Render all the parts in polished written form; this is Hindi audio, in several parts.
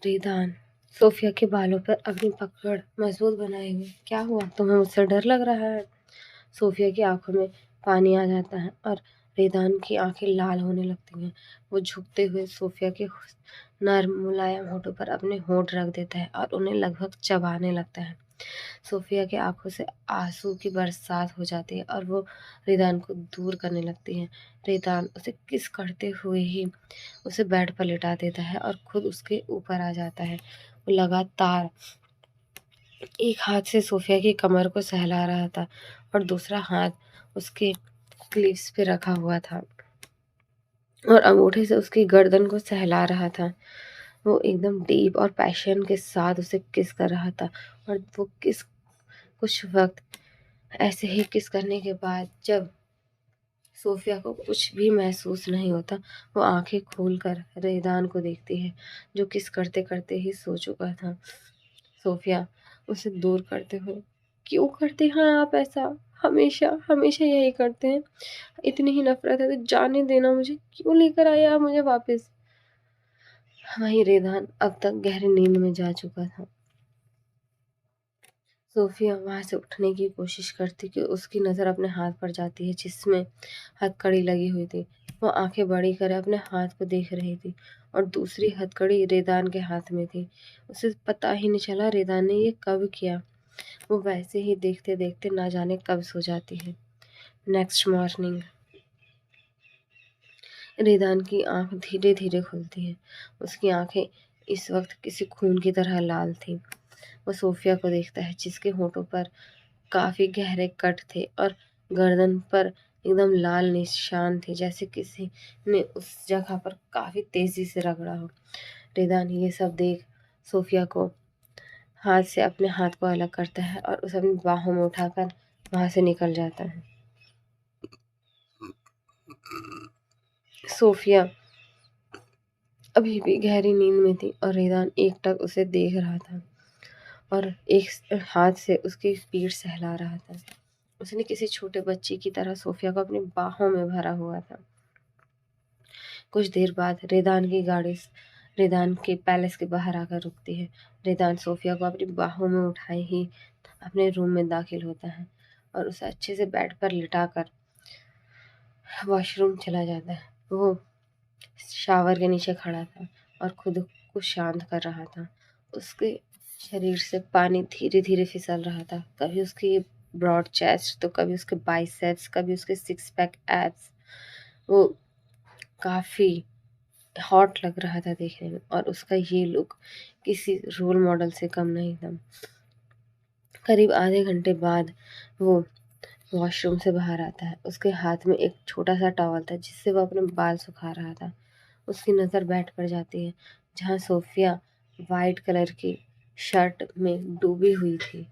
रिदान सोफिया के बालों पर अपनी पकड़ मजबूत बनाए हुए, क्या हुआ, तुम्हें मुझसे डर लग रहा है? सोफिया की आंखों में पानी आ जाता है और रिदान की आंखें लाल होने लगती हैं। वो झुकते हुए सोफिया के नर्म मुलायम होठों पर अपने होंठ रख देता है और उन्हें लगभग चबाने लगता है। सोफिया की आंखों से आंसू की बरसात हो जाती है और वो रिदान को दूर करने लगती है। रिदान उसे किस करते हुए ही उसे बेड पर लिटा देता है और खुद उसके ऊपर आ जाता है। वो लगातार एक हाथ से सोफिया की कमर को सहला रहा था और दूसरा हाथ उसके क्लीव्स पे रखा हुआ था और अंगूठे से उसकी गर्दन को सहला रहा था। वो एकदम डीप और पैशन के साथ उसे किस कर रहा था और वो किस कुछ वक्त ऐसे ही किस करने के बाद जब सोफिया को कुछ भी महसूस नहीं होता, वो आंखें खोलकर रेदान को देखती है, जो किस करते करते ही सो चुका था। सोफिया उसे दूर करते हुए, क्यों करते हैं आप ऐसा? हमेशा हमेशा यही करते हैं। इतनी ही नफरत है तो जाने देना मुझे। क्यों लेकर आए आप मुझे वापस? वहीं रेदान अब तक गहरी नींद में जा चुका था। सोफिया वहां से उठने की कोशिश करती कि उसकी नज़र अपने हाथ पर जाती है जिसमें हथकड़ी लगी हुई थी। वो आंखें बड़ी करे अपने हाथ को देख रही थी और दूसरी हथकड़ी रेदान के हाथ में थी। उसे पता ही नहीं चला रेदान ने ये कब किया। वो वैसे ही देखते देखते ना जाने कब सो जाती है। नेक्स्ट मॉर्निंग रेदान की आंख धीरे धीरे खुलती है। उसकी आंखें इस वक्त किसी खून की तरह लाल थी। वो सोफिया को देखता है जिसके होठों पर काफी गहरे कट थे और गर्दन पर एकदम लाल निशान थे, जैसे किसी ने उस जगह पर काफी तेजी से रगड़ा हो। रेदान ये सब देख सोफिया को हाथ से अपने हाथ को अलग करता है और उसे अपनी बाहों में उठाकर वहां से निकल जाता है। सोफिया अभी भी गहरी नींद में थी और रेदान एकटक उसे देख रहा था और एक हाथ से उसकी पीठ सहला रहा था। उसने किसी छोटे बच्चे की तरह सोफिया को अपनी बाहों में भरा हुआ था। कुछ देर बाद रेदान की गाड़ी रेदान के पैलेस के बाहर आकर रुकती है। रेदान सोफिया को अपनी बाहों में उठाए ही अपने रूम में दाखिल होता है और उसे अच्छे से बेड पर लिटाकर वॉशरूम चला जाता है। वो शावर के नीचे खड़ा था और खुद को शांत कर रहा था। उसके शरीर से पानी धीरे धीरे फिसल रहा था, कभी उसकी ब्रॉड चेस्ट तो कभी उसके बाइसेप्स, कभी उसके सिक्स पैक एब्स। वो काफी हॉट लग रहा था देखने में और उसका ये लुक किसी रोल मॉडल से कम नहीं था। करीब आधे घंटे बाद वो वॉशरूम से बाहर आता है। उसके हाथ में एक छोटा सा टॉवल था जिससे वो अपने बाल सुखा रहा था। उसकी नज़र बेड पर जाती है जहाँ सोफिया वाइट कलर की शर्ट में डूबी हुई थी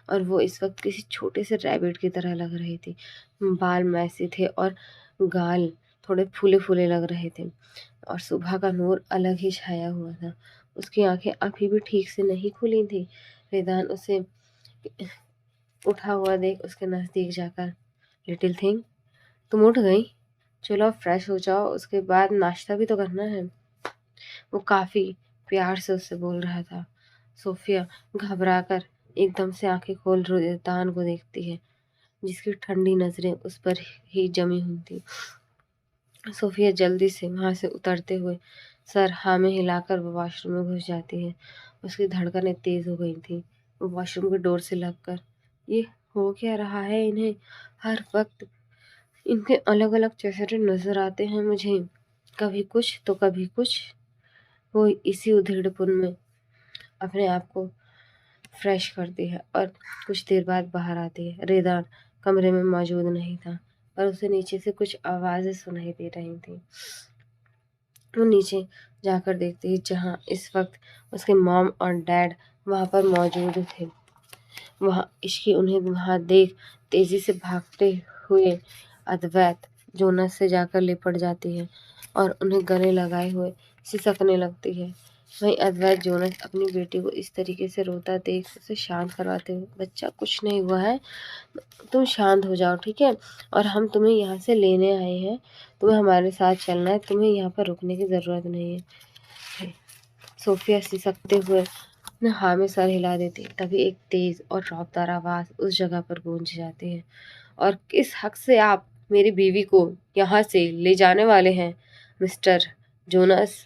और वो इस वक्त किसी छोटे से रैबिट की तरह लग रही थी। बाल मैसे थे और गाल थोड़े फूले फूले लग रहे थे और सुबह का नूर अलग ही छाया हुआ था। उसकी आंखें अभी भी ठीक से नहीं खुली थी। रेदान उसे उठा हुआ देख उसके नज़दीक जाकर, लिटिल थिंग, तुम उठ गई? चलो अब फ्रेश हो जाओ, उसके बाद नाश्ता भी तो करना है। वो काफी प्यार से उससे बोल रहा था। सोफिया घबराकर एकदम से आंखें खोल रेदान को देखती है जिसकी ठंडी नजरें उस पर ही जमी हुई थी। सोफिया जल्दी से वहां से उतरते हुए सर हाँ में हिलाकर वो वॉशरूम में घुस जाती है। उसकी धड़कनें तेज हो गई थी। वो वॉशरूम के डोर से लगकर, ये हो क्या रहा है इन्हें? हर वक्त इनके अलग अलग चेहरे नजर आते हैं मुझे, कभी कुछ तो कभी कुछ। वो इसी उधेड़पुन में अपने आप को फ्रेश करती है और कुछ देर बाद बाहर आती है। रेदान कमरे में मौजूद नहीं था पर उसे नीचे से कुछ आवाजें सुनाई दे रही थी। वो नीचे जाकर देखती है जहाँ इस वक्त उसके मॉम और डैड वहाँ पर मौजूद थे। वहाँ इश्की उन्हें वहाँ देख तेजी से भागते हुए अद्वैत जोनस से जाकर लिपट जाती है और उन्हें गले लगाए हुए सिसकने लगती है। वहीं अद्वैत जोनस अपनी बेटी को इस तरीके से रोता देख उसे शांत करवाते हुए, बच्चा कुछ नहीं हुआ है, तुम शांत हो जाओ, ठीक है, और हम तुम्हें यहाँ से लेने आए हैं, तुम्हें हमारे साथ चलना है, तुम्हें यहाँ पर रुकने की ज़रूरत नहीं है। सोफिया सिसकते हुए न हाँ में सर हिला देती। तभी एक तेज और रौबदार आवाज उस जगह पर गूंज जाती है। और किस हक से आप मेरी बीवी को यहाँ से ले जाने वाले हैं मिस्टर जोनस?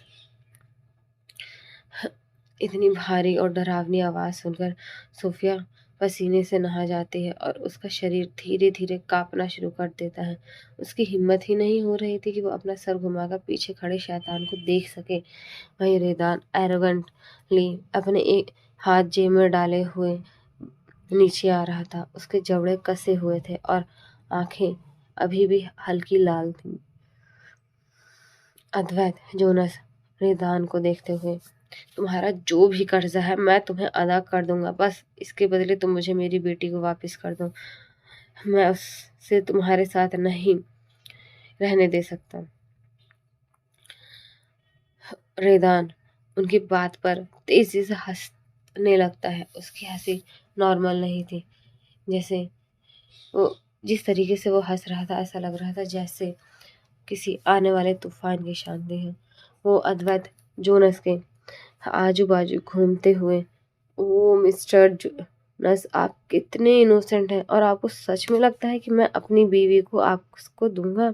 इतनी भारी और डरावनी आवाज सुनकर सोफिया पसीने से नहा जाती है और उसका शरीर धीरे धीरे कांपना शुरू कर देता है। उसकी हिम्मत ही नहीं हो रही थी कि वो अपना सर घुमाकर पीछे खड़े शैतान को देख सके। वहीं रेदान एरोगेंटली अपने एक हाथ जेब में डाले हुए नीचे आ रहा था। उसके जबड़े कसे हुए थे और आंखें अभी भी हल्की लाल थीं। अद्वैत जोनस रेदान को देखते हुए, तुम्हारा जो भी कर्जा है मैं तुम्हें अदा कर दूंगा, बस इसके बदले तुम मुझे मेरी बेटी को वापस कर दो। मैं उससे तुम्हारे साथ नहीं रहने दे सकता। रेदान उनकी बात पर तेजी से हंसने लगता है। उसकी हंसी नॉर्मल नहीं थी। जैसे वो जिस तरीके से वो हंस रहा था, ऐसा लग रहा था जैसे किसी आने वाले तूफान की शांति है। वो अद्वैत जोनस के आजू बाजू घूमते हुए, ओ मिस्टर जोनस, आप कितने इनोसेंट हैं और आपको सच में लगता है कि मैं अपनी बीवी को आपको दूंगा?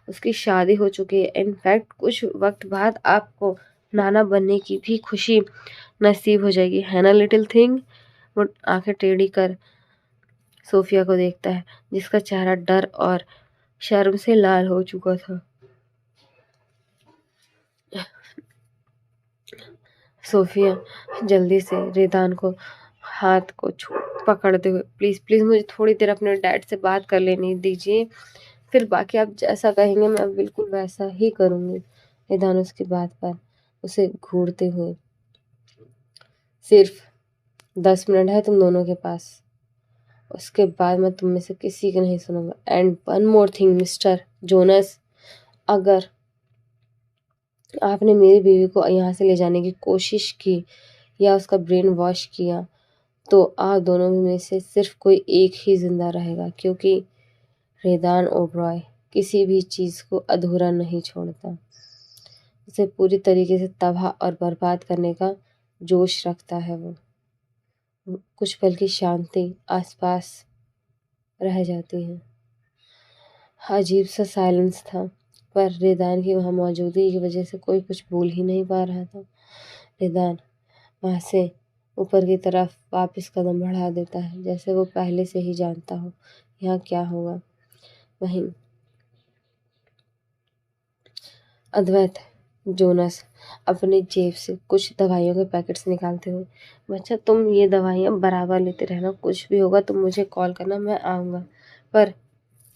उसकी शादी हो चुकी है। इनफैक्ट कुछ वक्त बाद आपको नाना बनने की भी खुशी नसीब हो जाएगी, है ना लिटिल थिंग? वो आंखें टेढ़ी कर सोफिया को देखता है, जिसका चेहरा डर और शर्म से लाल हो चुका था। सोफिया जल्दी से रेदान को हाथ को पकड़ते हुए, प्लीज प्लीज मुझे थोड़ी देर अपने डैड से बात कर लेने दीजिए, फिर बाकी आप जैसा कहेंगे मैं बिल्कुल वैसा ही करूंगी। रेदान उसकी बात पर उसे घूरते हुए, सिर्फ 10 मिनट है तुम दोनों के पास, उसके बाद मैं तुम में से किसी की नहीं सुनूंगा। And one more thing mister Jonas, अगर आपने मेरी बीवी को यहाँ से ले जाने की कोशिश की या उसका ब्रेन वॉश किया तो आप दोनों में से सिर्फ कोई एक ही जिंदा रहेगा, क्योंकि रेदान ओबरॉय किसी भी चीज को अधूरा नहीं छोड़ता। उसे पूरी तरीके से तबाह और बर्बाद करने का जोश रखता है। वो कुछ पल की शांति आसपास रह जाती है। अजीब सा साइलेंस था, पर रेदान की वहाँ मौजूदगी की वजह से कोई कुछ बोल ही नहीं पा रहा था। रेदान वहाँ से ऊपर की तरफ वापस कदम बढ़ा देता है, जैसे वो पहले से ही जानता हो यहाँ क्या होगा। वहीं अद्वैत जोनस अपनी जेब से कुछ दवाइयों के पैकेट्स निकालते हुए, बच्चा तुम ये दवाइयाँ बराबर लेते रहना, कुछ भी होगा तुम मुझे कॉल करना, मैं आऊँगा, पर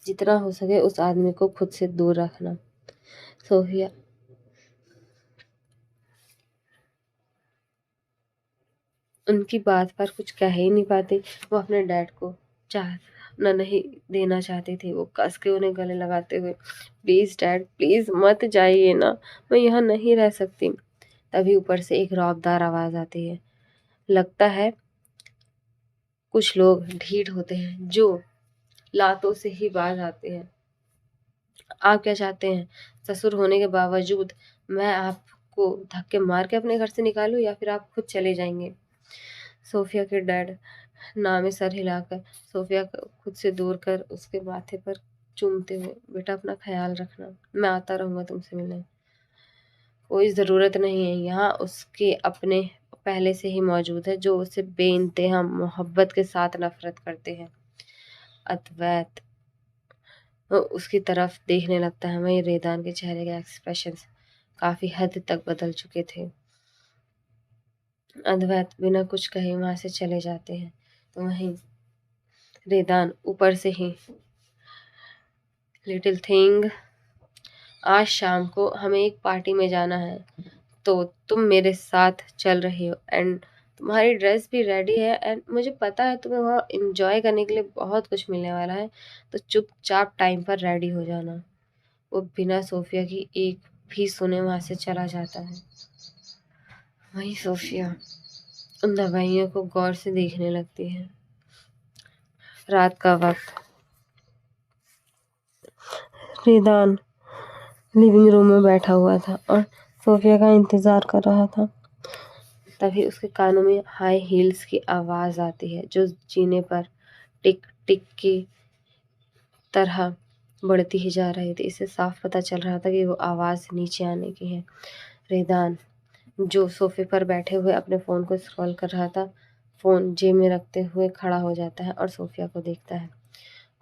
जितना हो सके उस आदमी को खुद से दूर रखना। सोफिया उनकी बात पर कुछ कह ही नहीं पाती। वो अपने डैड को चाह न नहीं देना चाहती थी। वो कस के उन्हें गले लगाते हुए, प्लीज डैड प्लीज मत जाइए ना, मैं यहाँ नहीं रह सकती। तभी ऊपर से एक रौबदार आवाज आती है, लगता है कुछ लोग ढीठ होते हैं जो लातों से ही बाज आते हैं। आप क्या चाहते हैं, ससुर होने के बावजूद मैं आपको धक्के मार के अपने घर से निकालूं, या फिर आप खुद चले जाएंगे? सोफिया के डैड ना में सर हिलाकर सोफिया को खुद से दूर कर उसके माथे पर चूमते हुए, बेटा अपना ख्याल रखना, मैं आता रहूंगा तुमसे मिलने। कोई ज़रूरत नहीं है, यहाँ उसके अपने पहले से ही मौजूद है जो उसे बेइंतहा मोहब्बत के साथ नफरत करते हैं। अद्वैत उसकी तरफ देखने लगता है। वहीं रेदान के चेहरे के एक्सप्रेशंस काफी हद तक बदल चुके थे। अद्वैत बिना कुछ कहे वहां से चले जाते हैं। तो वहीं रेदान ऊपर से ही, लिटिल थिंग, आज शाम को हमें एक पार्टी में जाना है, तो तुम मेरे साथ चल रही हो, एंड तुम्हारी ड्रेस भी रेडी है, एंड मुझे पता है तुम्हें वहाँ एंजॉय करने के लिए बहुत कुछ मिलने वाला है, तो चुपचाप टाइम पर रेडी हो जाना। वो बिना सोफिया की एक भी सुने वहां से चला जाता है। वहीं सोफिया उन दवाइयों को गौर से देखने लगती है। रात का वक्त, रेदान लिविंग रूम में बैठा हुआ था और सोफिया का इंतजार कर रहा था। तभी उसके कानों में हाई हील्स की आवाज़ आती है जो जीने पर टिक टिक की तरह बढ़ती ही जा रही थी। इससे साफ पता चल रहा था कि वो आवाज़ नीचे आने की है। रेदान जो सोफे पर बैठे हुए अपने फ़ोन को स्क्रॉल कर रहा था, फ़ोन जेब में रखते हुए खड़ा हो जाता है और सोफिया को देखता है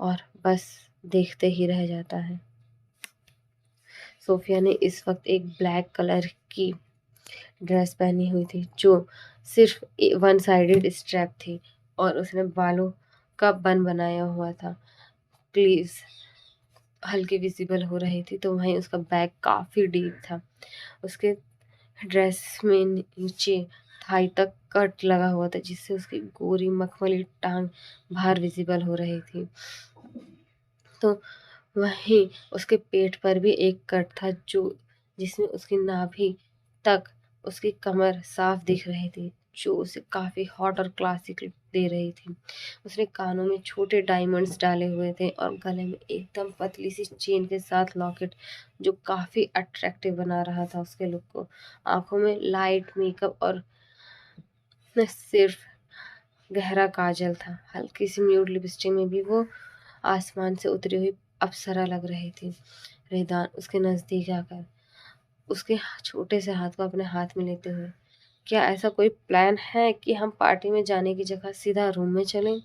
और बस देखते ही रह जाता है। सोफिया ने इस वक्त एक ब्लैक कलर की ड्रेस पहनी हुई थी जो सिर्फ वन साइडेड स्ट्रैप थी और उसने बालों का बन बनाया हुआ था। प्लीज हल्की विजिबल हो रही थी तो वहीं उसका बैग काफ़ी डीप था। उसके ड्रेस में नीचे थाई तक कट लगा हुआ था जिससे उसकी गोरी मखमली टांग बाहर विजिबल हो रही थी। तो वहीं उसके पेट पर भी एक कट था जो जिसमें उसकी नाभि तक उसकी कमर साफ दिख रही थी जो उसे काफ़ी हॉट और क्लासिक लुक दे रही थी। उसने कानों में छोटे डायमंड्स डाले हुए थे और गले में एकदम पतली सी चेन के साथ लॉकेट जो काफ़ी अट्रैक्टिव बना रहा था उसके लुक को। आंखों में लाइट मेकअप और सिर्फ गहरा काजल था। हल्की सी म्यूट लिपस्टिक में भी वो आसमान से उतरी हुई अप्सरा लग रही थी। रेदान उसके नज़दीक आकर उसके छोटे से हाथ को अपने हाथ में लेते हुए, क्या ऐसा कोई प्लान है कि हम पार्टी में जाने की जगह सीधा रूम में चलें?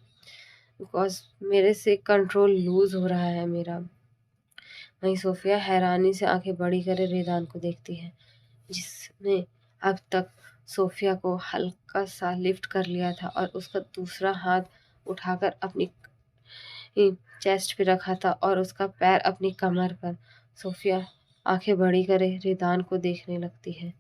बिकॉज मेरे से कंट्रोल लूज हो रहा है मेरा। वहीं सोफिया हैरानी से आंखें बड़ी करे रेदान को देखती है जिसने अब तक सोफिया को हल्का सा लिफ्ट कर लिया था और उसका दूसरा हाथ उठाकर अपनी चेस्ट पे रखा था और उसका पैर अपनी कमर पर। सोफिया आंखें बड़ी करे रेदान को देखने लगती है।